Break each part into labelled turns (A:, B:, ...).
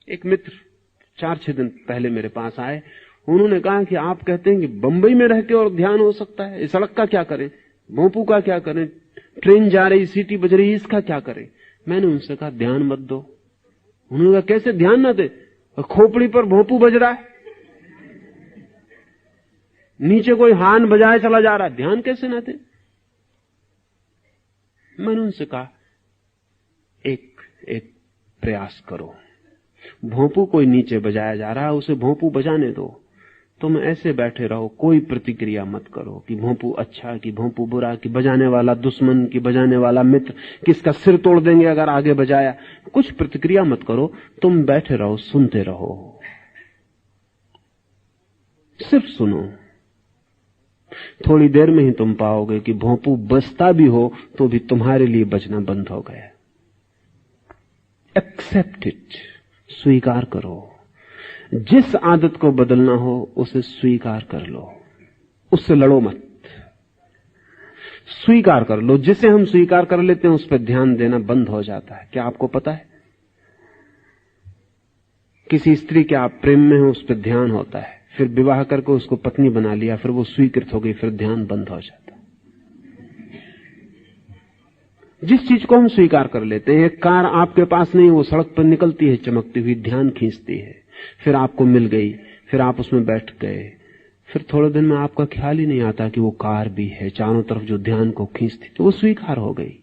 A: एक मित्र 4-6 दिन पहले मेरे पास आए। उन्होंने कहा कि आप कहते हैं कि बंबई में रह के और ध्यान हो सकता है, इस सड़क का क्या करें, भोंपू का क्या करें, ट्रेन जा रही, सीटी बज रही, इसका क्या करें। मैंने उनसे कहा ध्यान मत दो। उन्होंने कहा कैसे ध्यान ना दे, खोपड़ी पर भोंपू बज रहा है, नीचे कोई हान बजाए चला जा रहा है, ध्यान कैसे ना दे। मैंने उनसे कहा एक प्रयास करो, भोंपू कोई नीचे बजाया जा रहा है, उसे भोंपू बजाने दो। तुम ऐसे बैठे रहो, कोई प्रतिक्रिया मत करो कि भोंपू अच्छा कि भोंपू बुरा, कि बजाने वाला दुश्मन कि बजाने वाला मित्र, किसका सिर तोड़ देंगे अगर आगे बजाया। कुछ प्रतिक्रिया मत करो, तुम बैठे रहो, सुनते रहो, सिर्फ सुनो। थोड़ी देर में ही तुम पाओगे कि भोंपू बजता भी हो तो भी तुम्हारे लिए बजना बंद हो गया। एक्सेप्ट इट, स्वीकार करो। जिस आदत को बदलना हो उसे स्वीकार कर लो, उससे लड़ो मत, स्वीकार कर लो। जिसे हम स्वीकार कर लेते हैं उस पर ध्यान देना बंद हो जाता है। क्या आपको पता है, किसी स्त्री के आप प्रेम में हो उस पर ध्यान होता है, फिर विवाह करके उसको पत्नी बना लिया, फिर वो स्वीकृत हो गई, फिर ध्यान बंद हो जाता है। जिस चीज को हम स्वीकार कर लेते हैं, एक कार आपके पास नहीं, वो सड़क पर निकलती है चमकती हुई, ध्यान खींचती है, फिर आपको मिल गई, फिर आप उसमें बैठ गए, फिर थोड़े दिन में आपका ख्याल ही नहीं आता कि वो कार भी है चारों तरफ जो ध्यान को खींचती, तो वो स्वीकार हो गई।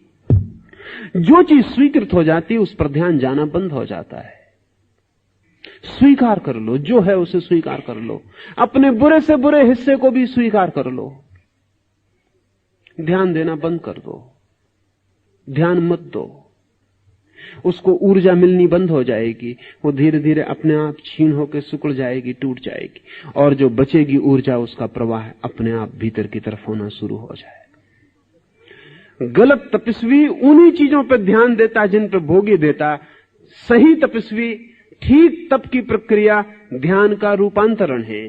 A: जो चीज स्वीकृत हो जाती है उस पर ध्यान जाना बंद हो जाता है। स्वीकार कर लो, जो है उसे स्वीकार कर लो। अपने बुरे से बुरे हिस्से को भी स्वीकार कर लो। ध्यान देना बंद कर दो, ध्यान मत दो, उसको ऊर्जा मिलनी बंद हो जाएगी, वो धीरे धीरे अपने आप छीन होकर सिकुड़ जाएगी, टूट जाएगी, और जो बचेगी ऊर्जा उसका प्रवाह अपने आप भीतर की तरफ होना शुरू हो जाएगा। गलत तपस्वी उन्हीं चीजों पर ध्यान देता जिन पर भोगी देता। सही तपस्वी ठीक तप की प्रक्रिया ध्यान का रूपांतरण है।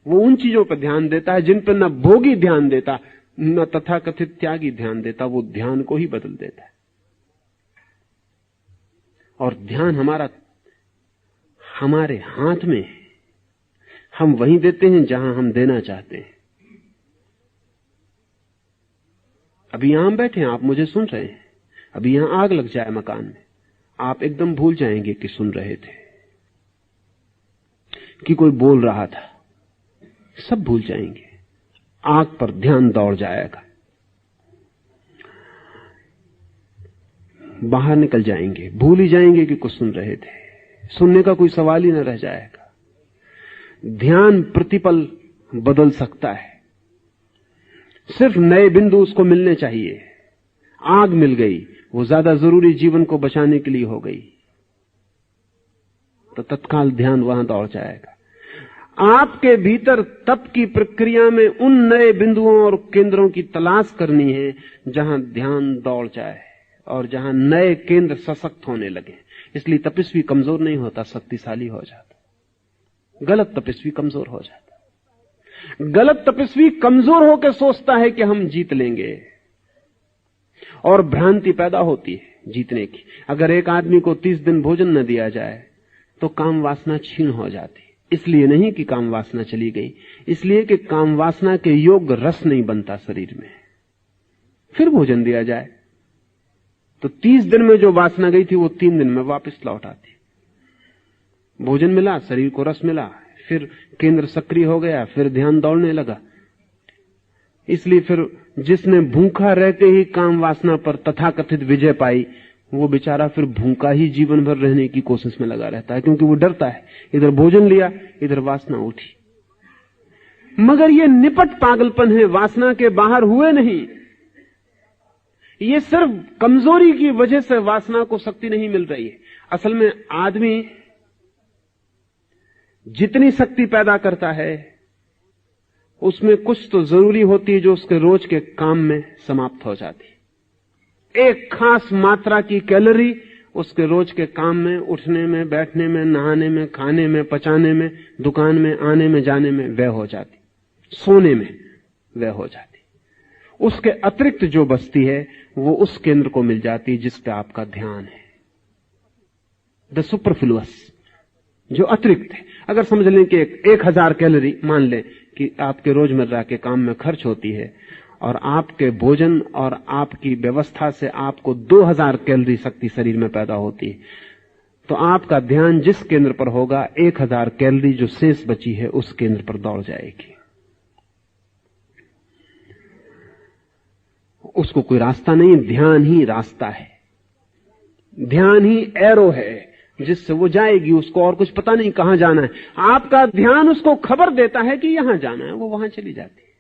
A: वो उन चीजों पर ध्यान देता है जिन पर न भोगी ध्यान देता न तथाकथित त्यागी ध्यान देता, वो ध्यान को ही बदल देता है। और ध्यान हमारे हाथ में है, हम वहीं देते हैं जहां हम देना चाहते हैं। अभी यहां बैठे हैं, आप मुझे सुन रहे हैं, अभी यहां आग लग जाए मकान में, आप एकदम भूल जाएंगे कि सुन रहे थे, कि कोई बोल रहा था, सब भूल जाएंगे। आग पर ध्यान दौड़ जाएगा, बाहर निकल जाएंगे, भूल ही जाएंगे कि कुछ सुन रहे थे, सुनने का कोई सवाल ही न रह जाएगा। ध्यान प्रतिपल बदल सकता है, सिर्फ नए बिंदु उसको मिलने चाहिए। आग मिल गई, वो ज्यादा जरूरी जीवन को बचाने के लिए हो गई, तो तत्काल ध्यान वहां दौड़ जाएगा। आपके भीतर तप की प्रक्रिया में उन नए बिंदुओं और केंद्रों की तलाश करनी है जहां ध्यान दौड़ जाए और जहां नए केंद्र सशक्त होने लगे। इसलिए तपस्वी कमजोर नहीं होता, शक्तिशाली हो जाता। गलत तपस्वी कमजोर हो जाता। गलत तपस्वी कमजोर होकर सोचता है कि हम जीत लेंगे, और भ्रांति पैदा होती है जीतने की। अगर एक आदमी को 30 दिन भोजन न दिया जाए तो काम वासना क्षीण हो जाती। इसलिए नहीं कि काम वासना चली गई, इसलिए कि काम वासना के योग्य रस नहीं बनता शरीर में। फिर भोजन दिया जाए तो 30 दिन में जो वासना गई थी वो 3 दिन में वापस लौट आती। भोजन मिला, शरीर को रस मिला, फिर केंद्र सक्रिय हो गया, फिर ध्यान दौड़ने लगा। इसलिए फिर जिसने भूखा रहते ही काम वासना पर तथाकथित विजय पाई, वो बेचारा फिर भूखा ही जीवन भर रहने की कोशिश में लगा रहता है, क्योंकि वो डरता है। इधर भोजन लिया, इधर वासना उठी। मगर ये निपट पागलपन है, वासना के बाहर हुए नहीं। ये सिर्फ कमजोरी की वजह से वासना को शक्ति नहीं मिल रही है। असल में आदमी जितनी शक्ति पैदा करता है उसमें कुछ तो जरूरी होती है जो उसके रोज के काम में समाप्त हो जाती है। एक खास मात्रा की कैलोरी उसके रोज के काम में, उठने में, बैठने में, नहाने में, खाने में, पचाने में, दुकान में आने में जाने में व्यय हो जाती, सोने में व्यय हो जाती। उसके अतिरिक्त जो बचती है वो उस केंद्र को मिल जाती जिस पे आपका ध्यान है, द सुपरफ्लुअस। जो अतिरिक्त है। अगर समझ लें कि 1000 कैलोरी मान लें कि आपके रोजमर्रा के काम में खर्च होती है और आपके भोजन और आपकी व्यवस्था से आपको 2000 कैलोरी शक्ति शरीर में पैदा होती है, तो आपका ध्यान जिस केंद्र पर होगा 1000 कैलोरी जो शेष बची है उस केंद्र पर दौड़ जाएगी। उसको कोई रास्ता नहीं, ध्यान ही रास्ता है, ध्यान ही एरो है जिससे वो जाएगी। उसको और कुछ पता नहीं कहां जाना है। आपका ध्यान उसको खबर देता है कि यहां जाना है, वो वहां चली जाती है।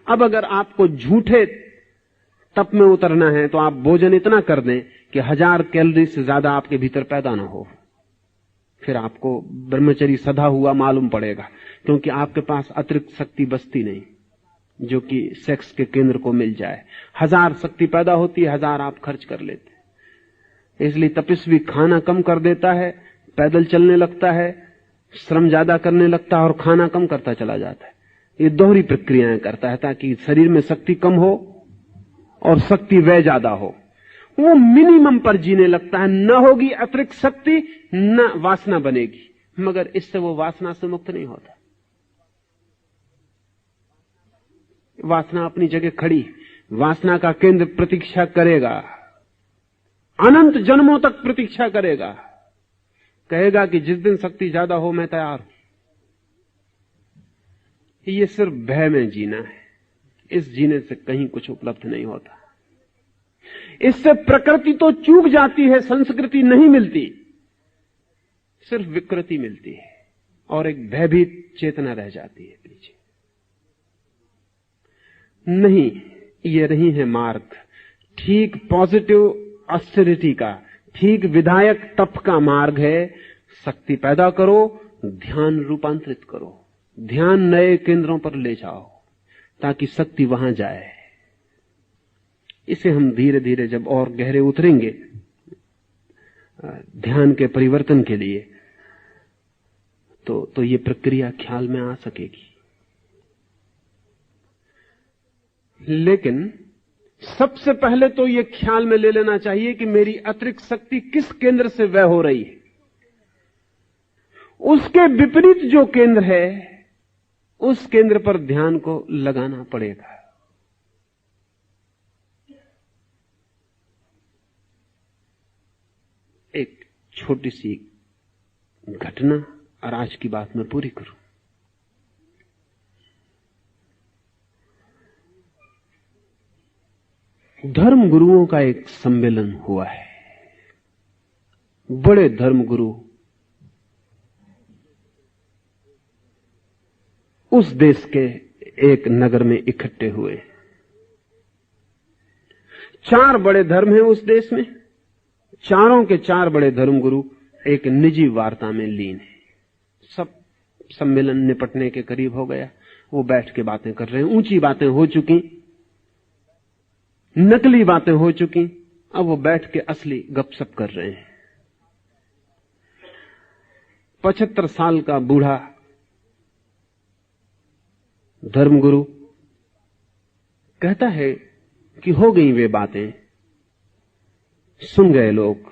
A: अब अगर आपको झूठे तप में उतरना है तो आप भोजन इतना कर दें कि 1000 कैलोरी से ज्यादा आपके भीतर पैदा ना हो, फिर आपको ब्रह्मचर्य सधा हुआ मालूम पड़ेगा, क्योंकि आपके पास अतिरिक्त शक्ति बचती नहीं जो कि सेक्स के केंद्र को मिल जाए। 1000 शक्ति पैदा होती है, 1000 आप खर्च कर लेते। इसलिए तपस्वी खाना कम कर देता है, पैदल चलने लगता है, श्रम ज्यादा करने लगता है और खाना कम करता चला जाता है। ये दोहरी प्रक्रियाएं करता है ताकि शरीर में शक्ति कम हो और शक्ति व्यय ज्यादा हो। वो मिनिमम पर जीने लगता है, न होगी अतिरिक्त शक्ति न वासना बनेगी, मगर इससे वो वासना से मुक्त नहीं होता। वासना अपनी जगह खड़ी, वासना का केंद्र प्रतीक्षा करेगा, अनंत जन्मों तक प्रतीक्षा करेगा, कहेगा कि जिस दिन शक्ति ज्यादा हो मैं तैयार हूं। ये सिर्फ भय में जीना है, इस जीने से कहीं कुछ उपलब्ध नहीं होता। इससे प्रकृति तो चूक जाती है, संस्कृति नहीं मिलती, सिर्फ विकृति मिलती है और एक भयभीत चेतना रह जाती है पीछे। नहीं, ये नहीं है मार्ग। ठीक पॉजिटिव ऑस्टेरिटी का, ठीक विधायक तप का मार्ग है। शक्ति पैदा करो, ध्यान रूपांतरित करो, ध्यान नए केंद्रों पर ले जाओ ताकि शक्ति वहां जाए। इसे हम धीरे धीरे जब और गहरे उतरेंगे ध्यान के परिवर्तन के लिए, तो ये प्रक्रिया ख्याल में आ सकेगी। लेकिन सबसे पहले तो ये ख्याल में ले लेना चाहिए कि मेरी अतिरिक्त शक्ति किस केंद्र से व्यय हो रही है। उसके विपरीत जो केंद्र है उस केंद्र पर ध्यान को लगाना पड़ेगा। एक छोटी सी घटना और आज की बात मैं पूरी करूं। धर्म गुरुओं का एक सम्मेलन हुआ है। बड़े धर्म गुरु उस देश के एक नगर में इकट्ठे हुए। 4 बड़े धर्म हैं उस देश में, चारों के 4 बड़े धर्म गुरु एक निजी वार्ता में लीन है। सब सम्मेलन निपटने के करीब हो गया, वो बैठ के बातें कर रहे हैं। ऊंची बातें हो चुकी, नकली बातें हो चुकी, अब वो बैठ के असली गपशप कर रहे हैं। 75 साल का बूढ़ा धर्मगुरु कहता है कि हो गई वे बातें, सुन गए लोग,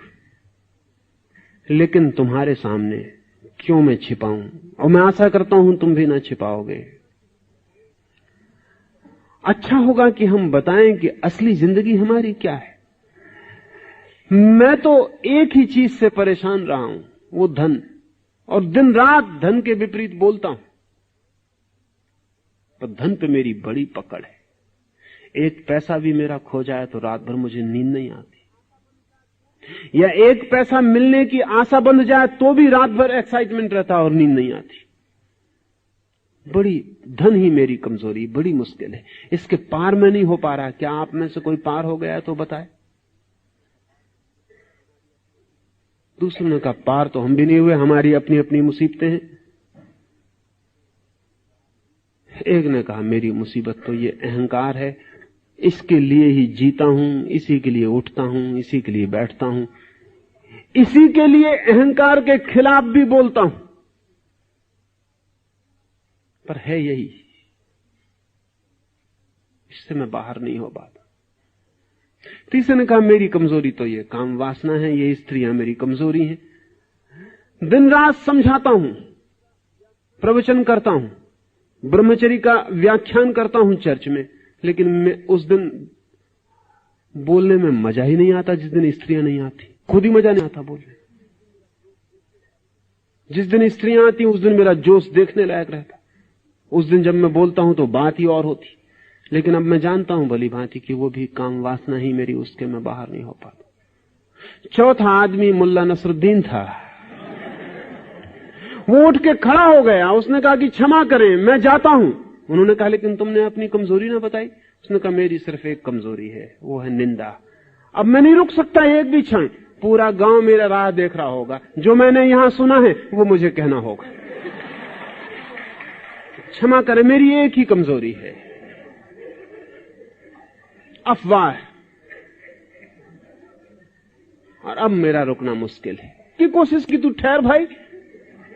A: लेकिन तुम्हारे सामने क्यों मैं छिपाऊं, और मैं आशा करता हूं तुम भी ना छिपाओगे। अच्छा होगा कि हम बताएं कि असली जिंदगी हमारी क्या है। मैं तो एक ही चीज से परेशान रहा हूं, वो धन, और दिन रात धन के विपरीत बोलता हूं, पर धन पे मेरी बड़ी पकड़ है। एक पैसा भी मेरा खो जाए तो रात भर मुझे नींद नहीं आती, या एक पैसा मिलने की आशा बंध जाए तो भी रात भर एक्साइटमेंट रहता और नींद नहीं आती। बड़ी धन ही मेरी कमजोरी, बड़ी मुश्किल है, इसके पार में नहीं हो पा रहा। क्या आप में से कोई पार हो गया तो बताए। दूसरों ने कहा पार तो हम भी नहीं हुए, हमारी अपनी अपनी मुसीबतें हैं। एक ने कहा मेरी मुसीबत तो ये अहंकार है, इसके लिए ही जीता हूं, इसी के लिए उठता हूं, इसी के लिए बैठता हूं, इसी के लिए अहंकार के खिलाफ भी बोलता हूं, पर है यही, इससे मैं बाहर नहीं हो पाता। तीसरे ने कहा मेरी कमजोरी तो ये काम वासना है, ये स्त्रियां मेरी कमजोरी हैं, दिन रात समझाता हूं, प्रवचन करता हूं, ब्रह्मचर्य का व्याख्यान करता हूं चर्च में, लेकिन मैं उस दिन बोलने में मजा ही नहीं आता जिस दिन स्त्रियां नहीं आती। खुद ही मजा नहीं आता बोलने। जिस दिन स्त्रियां आती उस दिन मेरा जोश देखने लायक रहता। उस दिन जब मैं बोलता हूं तो बात ही और होती। लेकिन अब मैं जानता हूं भली भांति कि वो भी काम वासना ही मेरी, उसके मैं बाहर नहीं हो पाता। चौथा आदमी मुल्ला नसरुद्दीन था। वो उठ के खड़ा हो गया। उसने कहा कि क्षमा करें, मैं जाता हूं। उन्होंने कहा लेकिन तुमने अपनी कमजोरी ना बताई। उसने कहा मेरी सिर्फ एक कमजोरी है, वो है निंदा। अब मैं नहीं रुक सकता एक भी क्षण। पूरा गांव मेरा राह देख रहा होगा। जो मैंने यहां सुना है वो मुझे कहना होगा। क्षमा करें, मेरी एक ही कमजोरी है, अफवाह। और अब मेरा रुकना मुश्किल है। की कोशिश की, तू ठहर भाई,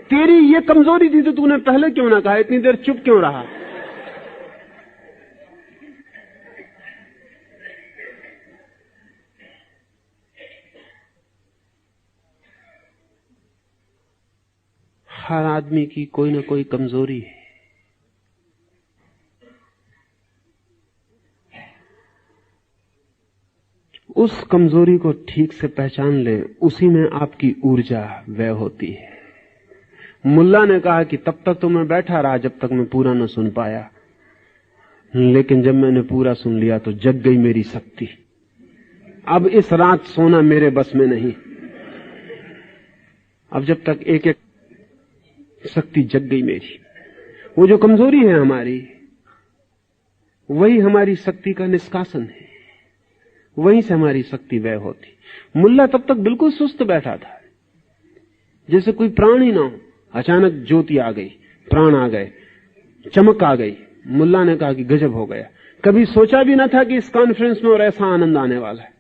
A: तेरी ये कमजोरी थी तो तूने पहले क्यों ना कहा? इतनी देर चुप क्यों रहा? हर आदमी की कोई ना कोई कमजोरी है। उस कमजोरी को ठीक से पहचान ले, उसी में आपकी ऊर्जा व्यय होती है। मुल्ला ने कहा कि तब तक तो मैं बैठा रहा जब तक मैं पूरा न सुन पाया, लेकिन जब मैंने पूरा सुन लिया तो जग गई मेरी शक्ति। अब इस रात सोना मेरे बस में नहीं। अब जब तक एक एक शक्ति जग गई मेरी। वो जो कमजोरी है हमारी, वही हमारी शक्ति का निष्कासन है। वहीं से हमारी शक्ति व्यय होती। मुल्ला तब तक बिल्कुल सुस्त बैठा था, जैसे कोई प्राण ही ना हो। अचानक ज्योति आ गई, प्राण आ गए, चमक आ गई। मुल्ला ने कहा कि गजब हो गया। कभी सोचा भी ना था कि इस कॉन्फ्रेंस में और ऐसा आनंद आने वाला है।